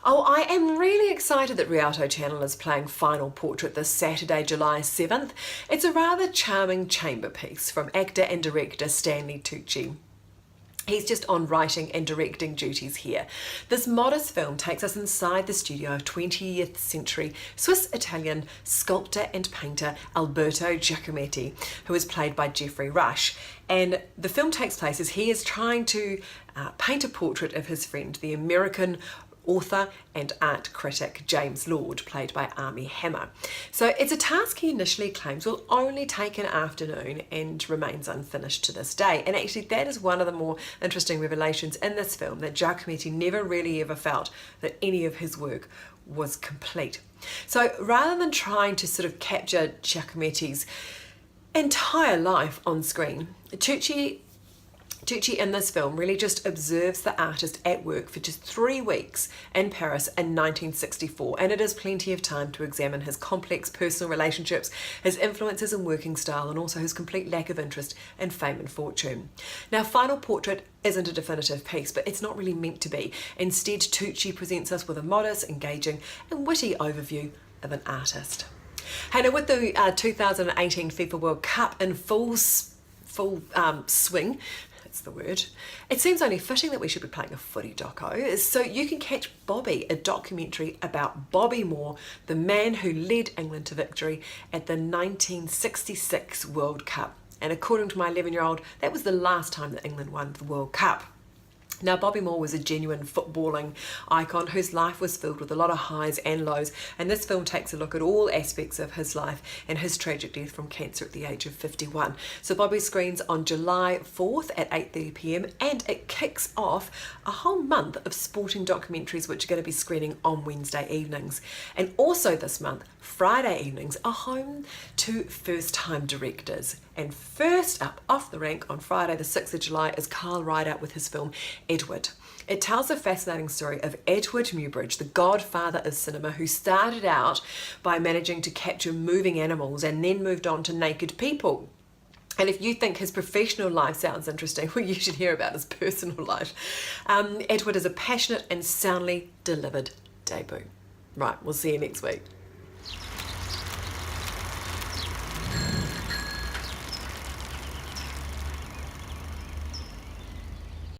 Oh, I am really excited that Rialto Channel is playing Final Portrait this Saturday, July 7th. It's a rather charming chamber piece from actor and director Stanley Tucci. He's just on writing and directing duties here. This modest film takes us inside the studio of 20th century Swiss-Italian sculptor and painter Alberto Giacometti, who is played by Geoffrey Rush. And the film takes place as he is trying to paint a portrait of his friend, the American author and art critic James Lord, played by Armie Hammer. So it's a task he initially claims will only take an afternoon and remains unfinished to this day. And actually that is one of the more interesting revelations in this film, that Giacometti never really ever felt that any of his work was complete. So rather than trying to sort of capture Giacometti's entire life on screen, Tucci in this film really just observes the artist at work for just 3 weeks in Paris in 1964, and it is plenty of time to examine his complex personal relationships, his influences and working style, and also his complete lack of interest in fame and fortune. Now, Final Portrait isn't a definitive piece, but it's not really meant to be. Instead, Tucci presents us with a modest, engaging and witty overview of an artist. Hey, now with the 2018 FIFA World Cup in full swing, that's the word, it seems only fitting that we should be playing a footy doco. So you can catch Bobby, a documentary about Bobby Moore, the man who led England to victory at the 1966 World Cup. And according to my 11-year-old, that was the last time that England won the World Cup. Now, Bobby Moore was a genuine footballing icon whose life was filled with a lot of highs and lows, and this film takes a look at all aspects of his life and his tragic death from cancer at the age of 51. So Bobby screens on July 4th at 8:30 p.m, and it kicks off a whole month of sporting documentaries which are going to be screening on Wednesday evenings. And also this month, Friday evenings are home to first-time directors. And first up, off the rank on Friday the 6th of July is Carl Rideout with his film Edward. It tells a fascinating story of Edward Muybridge, the godfather of cinema, who started out by managing to capture moving animals and then moved on to naked people. And if you think his professional life sounds interesting, well, you should hear about his personal life. Edward is a passionate and soundly delivered debut. Right, we'll see you next week.